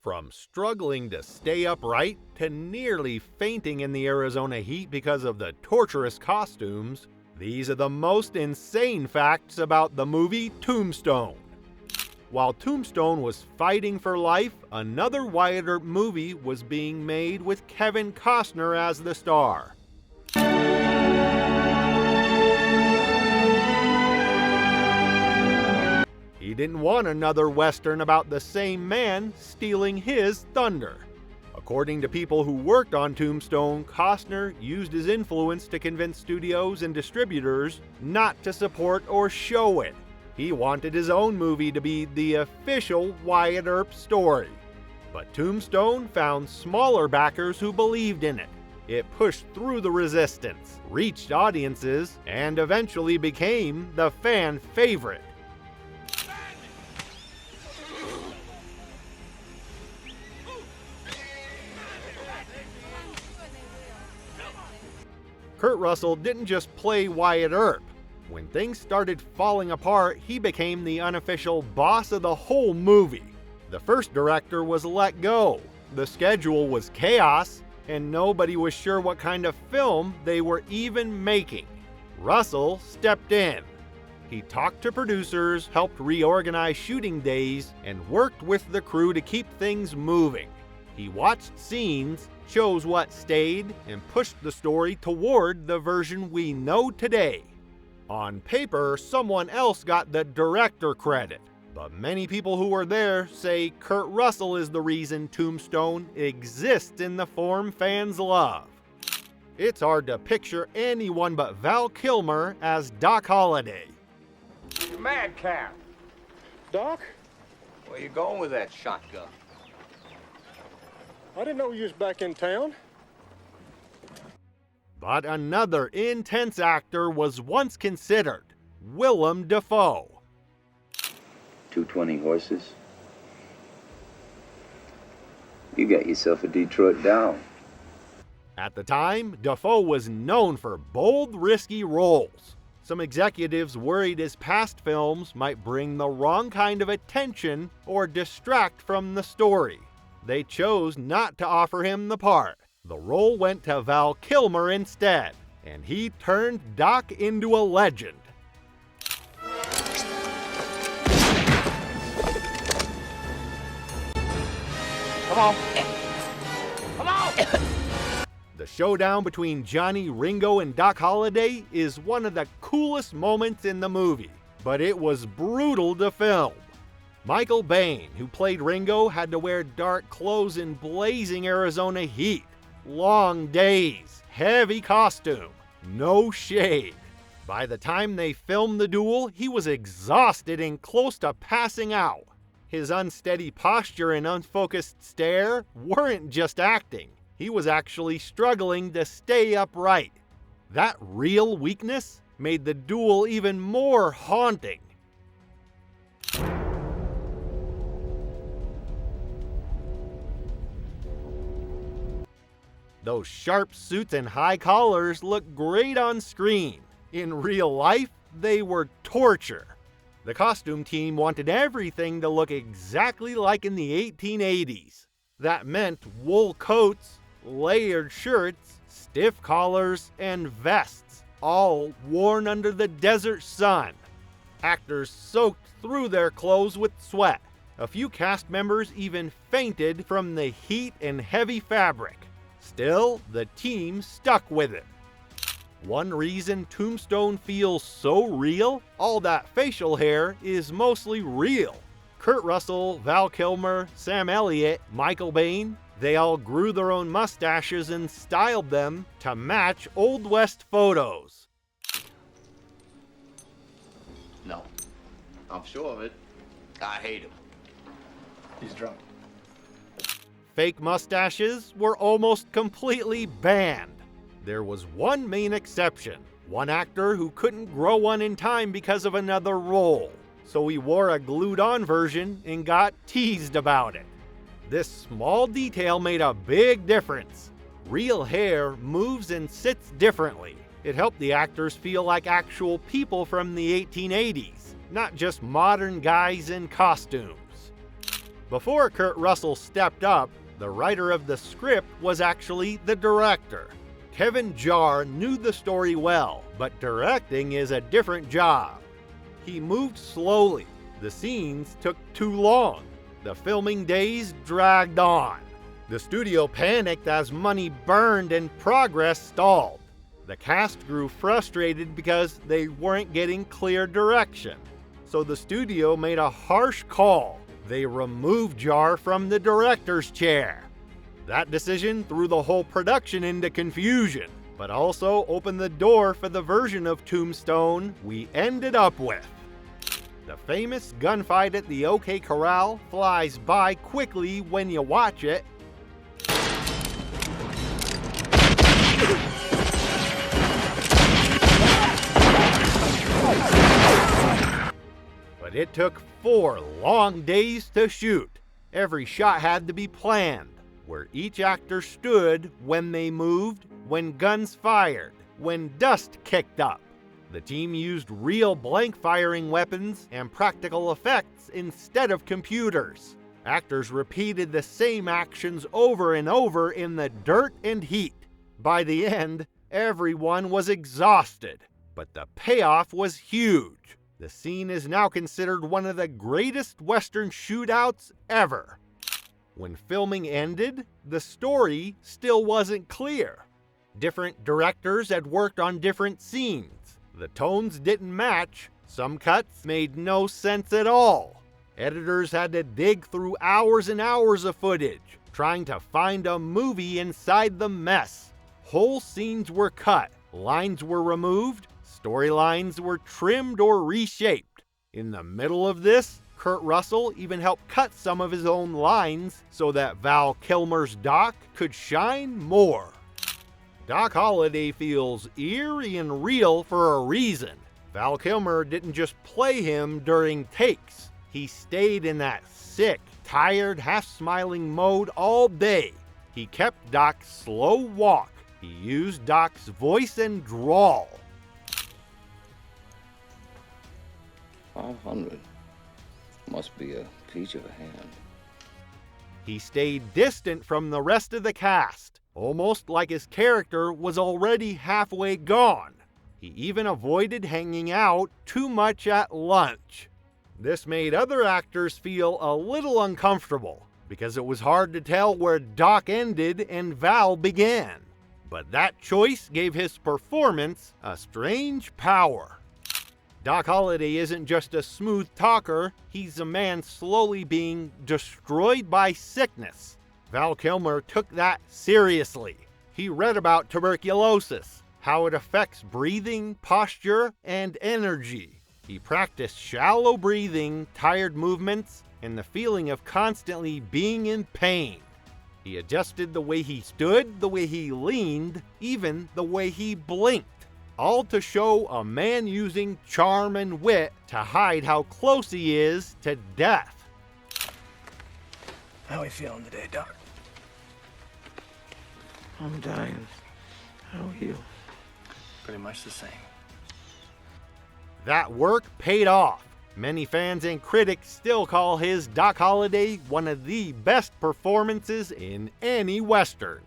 From struggling to stay upright to nearly fainting in the Arizona heat because of the torturous costumes, these are the most insane facts about the movie Tombstone. While Tombstone was fighting for life, another Wyatt Earp movie was being made with Kevin Costner as the star. He didn't want another Western about the same man stealing his thunder. According to people who worked on Tombstone, Costner used his influence to convince studios and distributors not to support or show it. He wanted his own movie to be the official Wyatt Earp story. But Tombstone found smaller backers who believed in it. It pushed through the resistance, reached audiences, and eventually became the fan favorite. Kurt Russell didn't just play Wyatt Earp. When things started falling apart, he became the unofficial boss of the whole movie. The first director was let go, the schedule was chaos, and nobody was sure what kind of film they were even making. Russell stepped in. He talked to producers, helped reorganize shooting days, and worked with the crew to keep things moving. He watched scenes, chose what stayed, and pushed the story toward the version we know today. On paper, someone else got the director credit, but many people who were there say Kurt Russell is the reason Tombstone exists in the form fans love. It's hard to picture anyone but Val Kilmer as Doc Holliday. You madcap! Doc? Where you going with that shotgun? I didn't know you was back in town. But another intense actor was once considered, Willem Dafoe. 220 horses. You got yourself a Detroit down. At the time, Dafoe was known for bold, risky roles. Some executives worried his past films might bring the wrong kind of attention or distract from the story. They chose not to offer him the part. The role went to Val Kilmer instead, and he turned Doc into a legend. Come on! Come on! The showdown between Johnny Ringo and Doc Holliday is one of the coolest moments in the movie, but it was brutal to film. Michael Biehn, who played Ringo, had to wear dark clothes in blazing Arizona heat. Long days, heavy costume, no shade. By the time they filmed the duel, he was exhausted and close to passing out. His unsteady posture and unfocused stare weren't just acting. He was actually struggling to stay upright. That real weakness made the duel even more haunting. Those sharp suits and high collars look great on screen. In real life, they were torture. The costume team wanted everything to look exactly like in the 1880s. That meant wool coats, layered shirts, stiff collars, and vests, all worn under the desert sun. Actors soaked through their clothes with sweat. A few cast members even fainted from the heat and heavy fabric. Still, the team stuck with it. One reason Tombstone feels so real, all that facial hair is mostly real. Kurt Russell, Val Kilmer, Sam Elliott, Michael Biehn, they all grew their own mustaches and styled them to match Old West photos. No. I'm sure of it. I hate him. He's drunk. Fake mustaches were almost completely banned. There was one main exception, one actor who couldn't grow one in time because of another role, so he wore a glued-on version and got teased about it. This small detail made a big difference. Real hair moves and sits differently. It helped the actors feel like actual people from the 1880s, not just modern guys in costumes. Before Kurt Russell stepped up, the writer of the script was actually the director. Kevin Jarre knew the story well, but directing is a different job. He moved slowly. The scenes took too long. The filming days dragged on. The studio panicked as money burned and progress stalled. The cast grew frustrated because they weren't getting clear direction. So the studio made a harsh call. They removed Jarre from the director's chair. That decision threw the whole production into confusion, but also opened the door for the version of Tombstone we ended up with. The famous gunfight at the OK Corral flies by quickly when you watch it. But it took 4 long days to shoot. Every shot had to be planned, where each actor stood when they moved, when guns fired, when dust kicked up. The team used real blank firing weapons and practical effects instead of computers. Actors repeated the same actions over and over in the dirt and heat. By the end, everyone was exhausted, but the payoff was huge. The scene is now considered one of the greatest Western shootouts ever. When filming ended, the story still wasn't clear. Different directors had worked on different scenes. The tones didn't match. Some cuts made no sense at all. Editors had to dig through hours and hours of footage, trying to find a movie inside the mess. Whole scenes were cut, lines were removed, storylines were trimmed or reshaped. In the middle of this, Kurt Russell even helped cut some of his own lines so that Val Kilmer's Doc could shine more. Doc Holliday feels eerie and real for a reason. Val Kilmer didn't just play him during takes. He stayed in that sick, tired, half-smiling mode all day. He kept Doc's slow walk. He used Doc's voice and drawl. 500 must be a peach of a hand. He stayed distant from the rest of the cast, almost like his character was already halfway gone. He even avoided hanging out too much at lunch. This made other actors feel a little uncomfortable, because it was hard to tell where Doc ended and Val began. But that choice gave his performance a strange power. Doc Holliday isn't just a smooth talker, he's a man slowly being destroyed by sickness. Val Kilmer took that seriously. He read about tuberculosis, how it affects breathing, posture, and energy. He practiced shallow breathing, tired movements, and the feeling of constantly being in pain. He adjusted the way he stood, the way he leaned, even the way he blinked. All to show a man using charm and wit to hide how close he is to death. How are you feeling today, Doc? I'm dying. How are you? Pretty much the same. That work paid off. Many fans and critics still call his Doc Holliday one of the best performances in any Western.